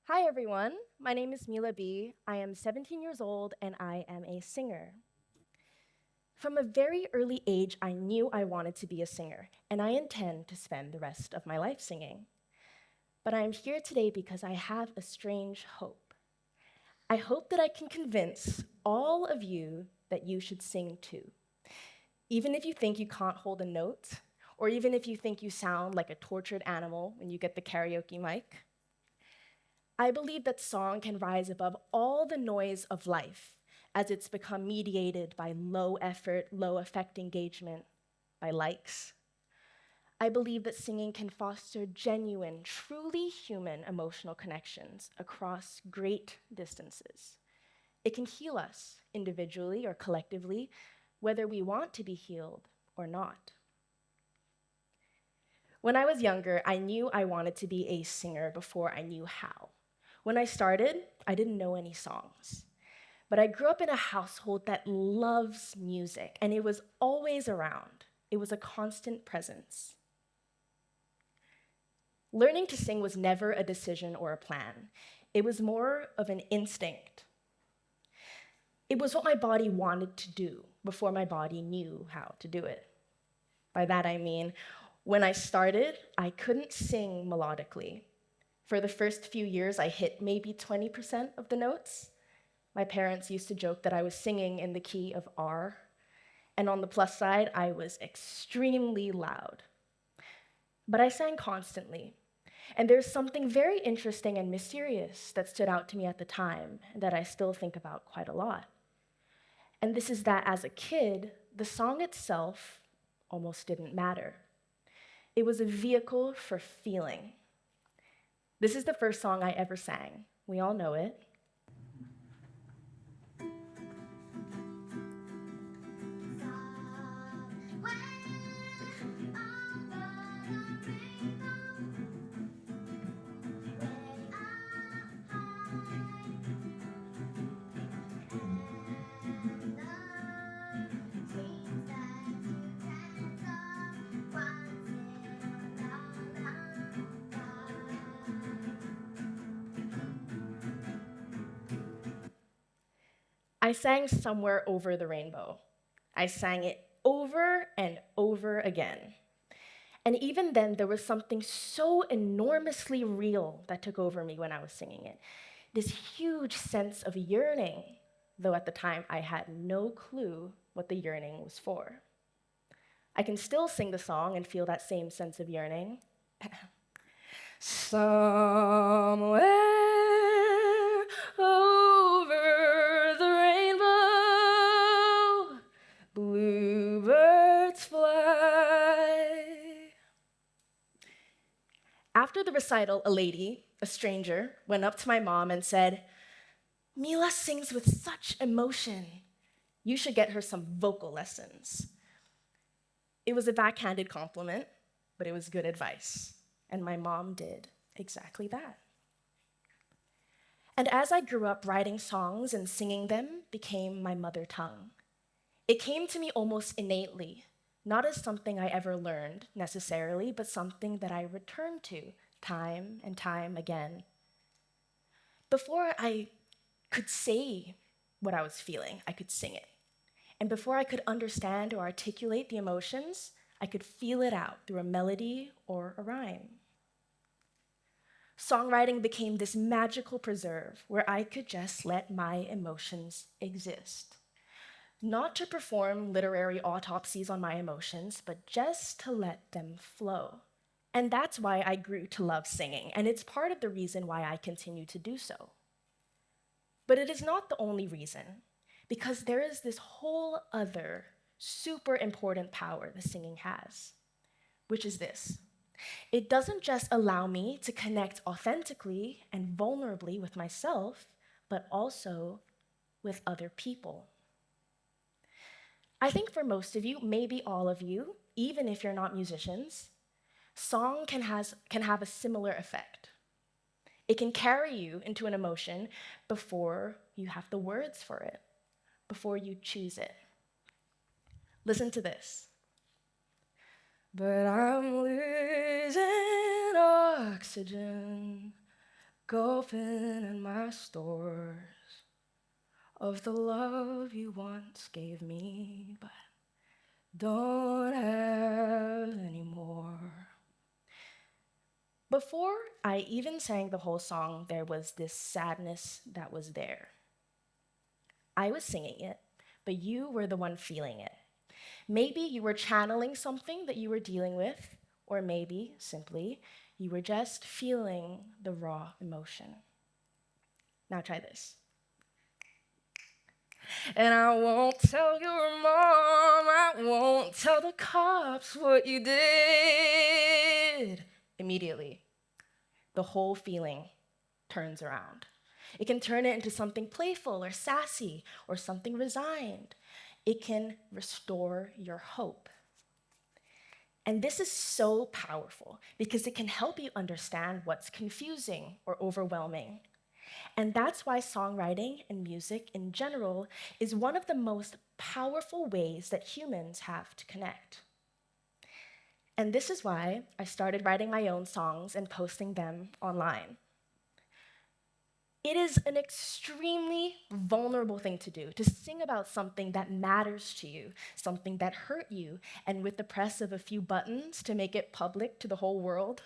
Hi, everyone. My name is Mila Bea. I am 17 years old and I am a singer. From a very early age, I knew I wanted to be a singer, and I intend to spend the rest of my life singing. But I am here today because I have a strange hope. I hope that I can convince all of you that you should sing too. Even if you think you can't hold a note, or even if you think you sound like a tortured animal when you get the karaoke mic, I believe that song can rise above all the noise of life as it's become mediated by low effort, low effect engagement, by likes. I believe that singing can foster genuine, truly human emotional connections across great distances. It can heal us individually or collectively, whether we want to be healed or not. When I was younger, I knew I wanted to be a singer before I knew how. When I started, I didn't know any songs. But I grew up in a household that loves music, and it was always around. It was a constant presence. Learning to sing was never a decision or a plan. It was more of an instinct. It was what my body wanted to do before my body knew how to do it. By that I mean, when I started, I couldn't sing melodically. For the first few years, I hit maybe 20% of the notes. My parents used to joke that I was singing in the key of R, and on the plus side, I was extremely loud. But I sang constantly, and there's something very interesting and mysterious that stood out to me at the time that I still think about quite a lot. And this is that as a kid, the song itself almost didn't matter. It was a vehicle for feeling. This is the first song I ever sang. We all know it. I sang Somewhere Over the Rainbow. I sang it over and over again. And even then, there was something so enormously real that took over me when I was singing it. This huge sense of yearning, though at the time I had no clue what the yearning was for. I can still sing the song and feel that same sense of yearning. Somewhere over the rainbow, bluebirds fly. After the recital, a lady, a stranger, went up to my mom and said, "Mila sings with such emotion. You should get her some vocal lessons." It was a backhanded compliment, but it was good advice. And my mom did exactly that. And as I grew up, writing songs and singing them became my mother tongue. It came to me almost innately, not as something I ever learned necessarily, but something that I returned to time and time again. Before I could say what I was feeling, I could sing it. And before I could understand or articulate the emotions, I could feel it out through a melody or a rhyme. Songwriting became this magical preserve where I could just let my emotions exist. Not to perform literary autopsies on my emotions, but just to let them flow. And that's why I grew to love singing, and it's part of the reason why I continue to do so. But it is not the only reason, because there is this whole other super important power the singing has, which is this. It doesn't just allow me to connect authentically and vulnerably with myself, but also with other people. I think for most of you, maybe all of you, even if you're not musicians, song can have a similar effect. It can carry you into an emotion before you have the words for it, before you choose it. Listen to this. But I'm losing oxygen, Gulping in my stores of the love you once gave me, but don't have anymore. Before I even sang the whole song, there was this sadness that was there. I was singing it, but you were the one feeling it. Maybe you were channeling something that you were dealing with, or maybe simply you were just feeling the raw emotion. Now try this. And I won't tell your mom, I won't tell the cops what you did. Immediately, the whole feeling turns around. It can turn it into something playful or sassy or something resigned. It can restore your hope. And this is so powerful because it can help you understand what's confusing or overwhelming. And that's why songwriting and music in general is one of the most powerful ways that humans have to connect. And this is why I started writing my own songs and posting them online. It is an extremely vulnerable thing to do, to sing about something that matters to you, something that hurt you, and with the press of a few buttons to make it public to the whole world.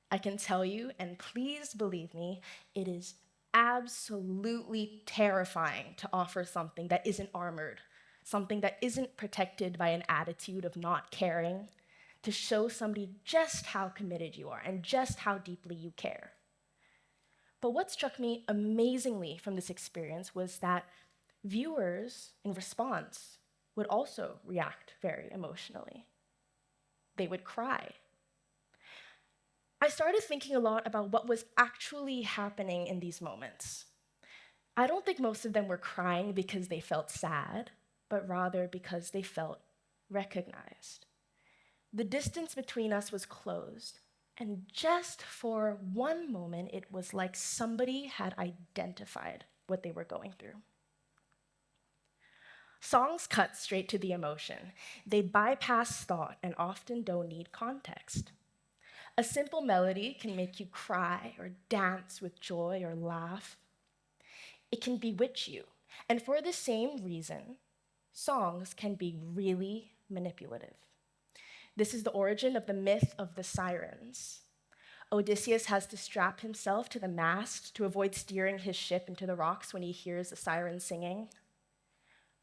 I can tell you, and please believe me, it is absolutely terrifying to offer something that isn't armored, something that isn't protected by an attitude of not caring, to show somebody just how committed you are and just how deeply you care. But what struck me amazingly from this experience was that viewers, in response, would also react very emotionally. They would cry. I started thinking a lot about what was actually happening in these moments. I don't think most of them were crying because they felt sad, but rather because they felt recognized. The distance between us was closed, and just for one moment, it was like somebody had identified what they were going through. Songs cut straight to the emotion. They bypass thought and often don't need context. A simple melody can make you cry or dance with joy or laugh. It can bewitch you. And for the same reason, songs can be really manipulative. This is the origin of the myth of the sirens. Odysseus has to strap himself to the mast to avoid steering his ship into the rocks when he hears the siren singing.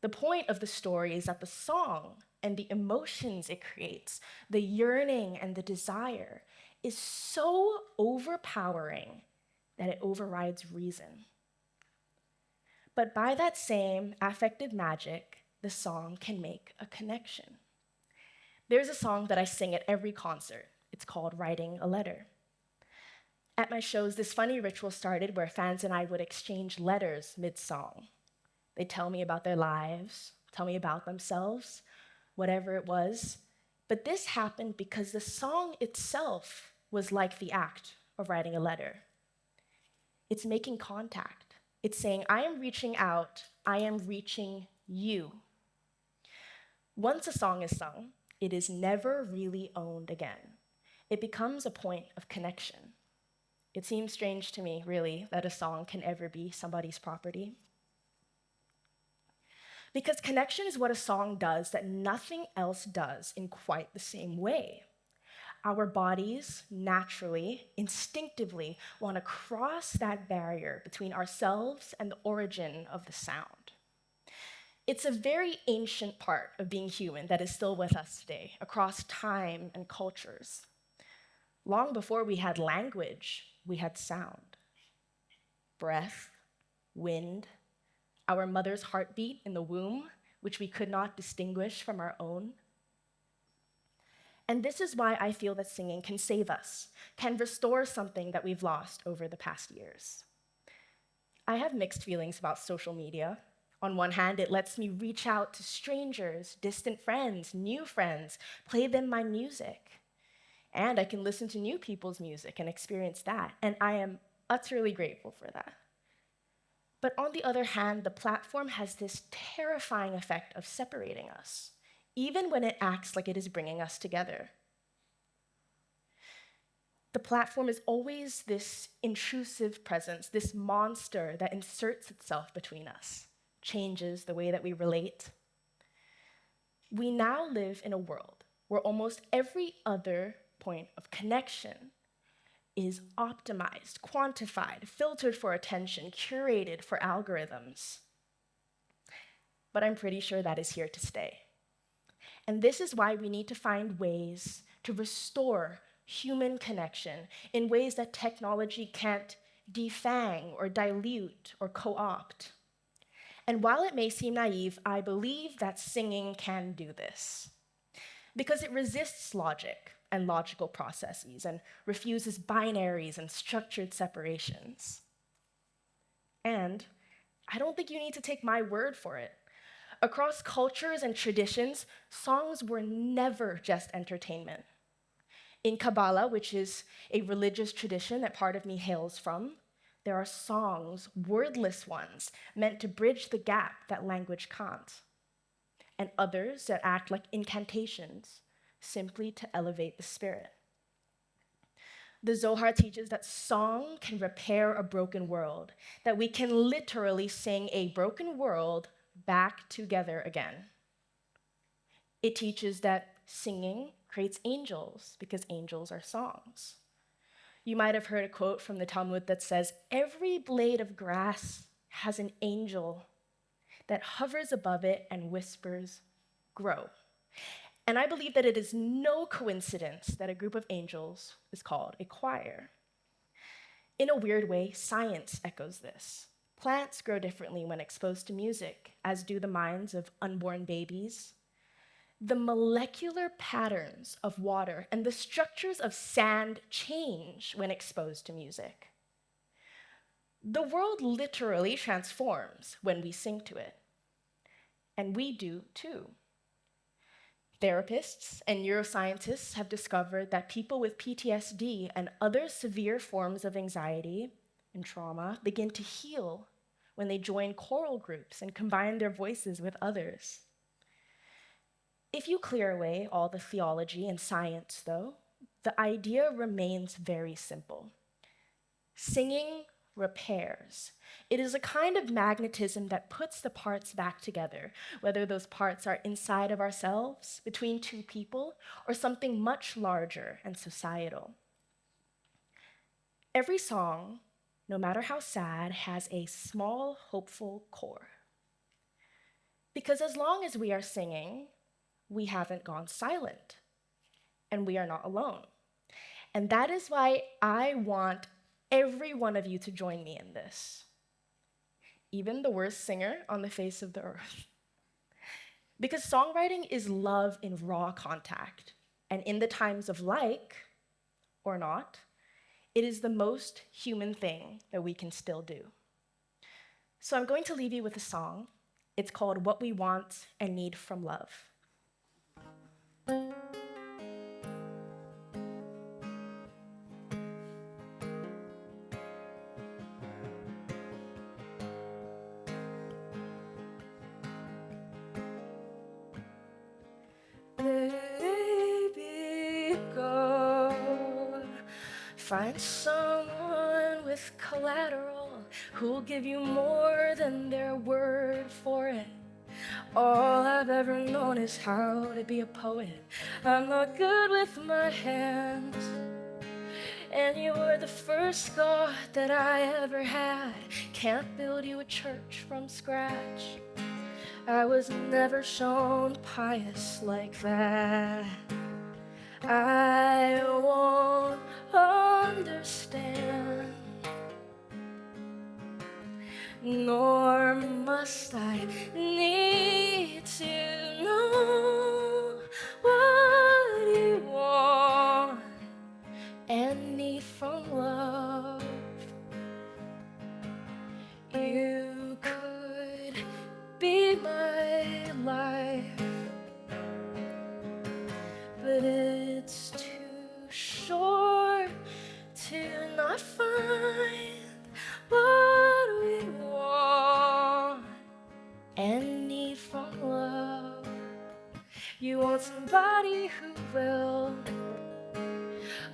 The point of the story is that the song and the emotions it creates, the yearning and the desire, is so overpowering that it overrides reason. But by that same affective magic, the song can make a connection. There's a song that I sing at every concert. It's called Writing a Letter. At my shows, this funny ritual started where fans and I would exchange letters mid-song. They'd tell me about their lives, tell me about themselves, whatever it was. But this happened because the song itself was like the act of writing a letter. It's making contact. It's saying, I am reaching out, I am reaching you. Once a song is sung, it is never really owned again. It becomes a point of connection. It seems strange to me, really, that a song can ever be somebody's property. Because connection is what a song does that nothing else does in quite the same way. Our bodies naturally, instinctively, want to cross that barrier between ourselves and the origin of the sound. It's a very ancient part of being human that is still with us today, across time and cultures. Long before we had language, we had sound. Breath, wind, our mother's heartbeat in the womb, which we could not distinguish from our own. And this is why I feel that singing can save us, can restore something that we've lost over the past years. I have mixed feelings about social media. On one hand, it lets me reach out to strangers, distant friends, new friends, play them my music. And I can listen to new people's music and experience that, and I am utterly grateful for that. But on the other hand, the platform has this terrifying effect of separating us, even when it acts like it is bringing us together. The platform is always this intrusive presence, this monster that inserts itself between us, changes the way that we relate. We now live in a world where almost every other point of connection is optimized, quantified, filtered for attention, curated for algorithms. But I'm pretty sure that is here to stay. And this is why we need to find ways to restore human connection in ways that technology can't defang or dilute or co-opt. And while it may seem naive, I believe that singing can do this because it resists logic and logical processes and refuses binaries and structured separations. And I don't think you need to take my word for it. Across cultures and traditions, songs were never just entertainment. In Kabbalah, which is a religious tradition that part of me hails from, there are songs, wordless ones, meant to bridge the gap that language can't, and others that act like incantations, simply to elevate the spirit. The Zohar teaches that song can repair a broken world, that we can literally sing a broken world back together again. It teaches that singing creates angels because angels are songs. You might have heard a quote from the Talmud that says, "Every blade of grass has an angel that hovers above it and whispers, 'Grow.'" And I believe that it is no coincidence that a group of angels is called a choir. In a weird way, science echoes this. Plants grow differently when exposed to music, as do the minds of unborn babies. The molecular patterns of water and the structures of sand change when exposed to music. The world literally transforms when we sing to it, and we do too. Therapists and neuroscientists have discovered that people with PTSD and other severe forms of anxiety and trauma begin to heal when they join choral groups and combine their voices with others. If you clear away all the theology and science, though, the idea remains very simple. Singing repairs. It is a kind of magnetism that puts the parts back together, whether those parts are inside of ourselves, between two people, or something much larger and societal. Every song, no matter how sad, has a small, hopeful core. Because as long as we are singing, we haven't gone silent, and we are not alone. And that is why I want every one of you to join me in this, even the worst singer on the face of the earth. Because songwriting is love in raw contact, and in the times of like or not, it is the most human thing that we can still do. So I'm going to leave you with a song. It's called "What We Want and Need from Love." Baby, go find someone with collateral who'll give you more than their word for it. All I've ever known is how to be a poet. I'm not good with my hands, and you were the first God that I ever had. Can't build you a church from scratch. I was never shown pious like that. I won't understand, nor must I need to know what you want and need from love. You could be my life, but it's too short to not find what we want and need from love. You want somebody who will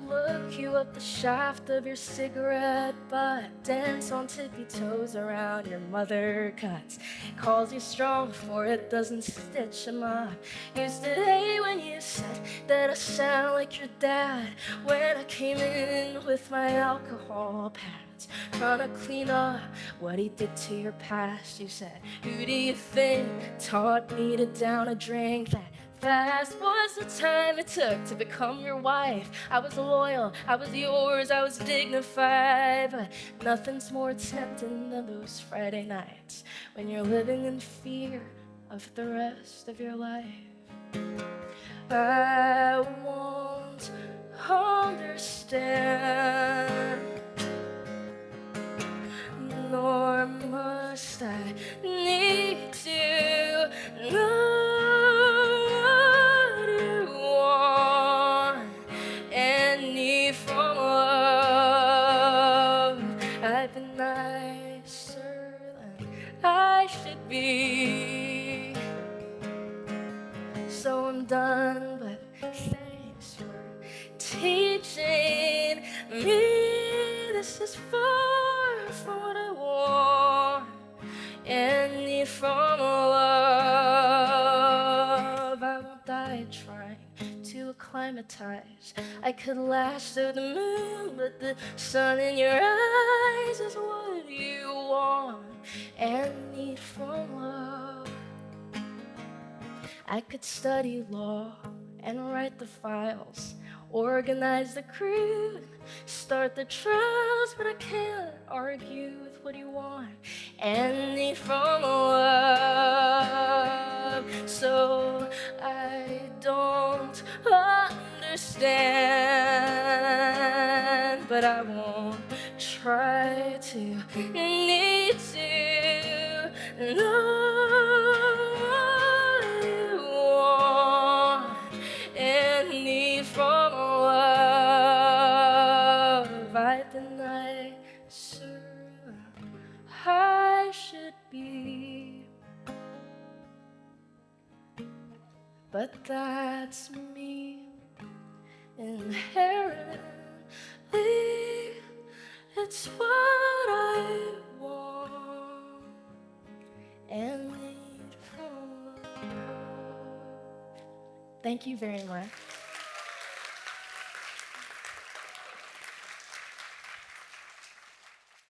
look you up the shaft of your cigarette butt, dance on tippy toes around your mother cuts, calls you strong for it doesn't stitch 'em up. Used to hate when you said that I sound like your dad, when I came in with my alcohol pads, trying to clean up what he did to your past. You said, who do you think taught me to down a drink that fast? Was the time it took to become your wife. I was loyal, I was yours, I was dignified, but nothing's more tempting than those Friday nights when you're living in fear of the rest of your life. I won't understand, nor must I need to know what you want and need from love. I've been nicer than I should be, so I'm done, but thanks for teaching me. This is far from what I want and need from love. I won't die trying to acclimatize. I could last through the moon, but the sun in your eyes is what you want and need from love. I could study law and write the files, organize the crew, start the trials, but I can't argue with what you want and need from love. So I don't understand, but I won't try to need to know what you want and need from love. I've been nicer than I should be, but that's me inherently. It's what I want and need from love. Thank you very much.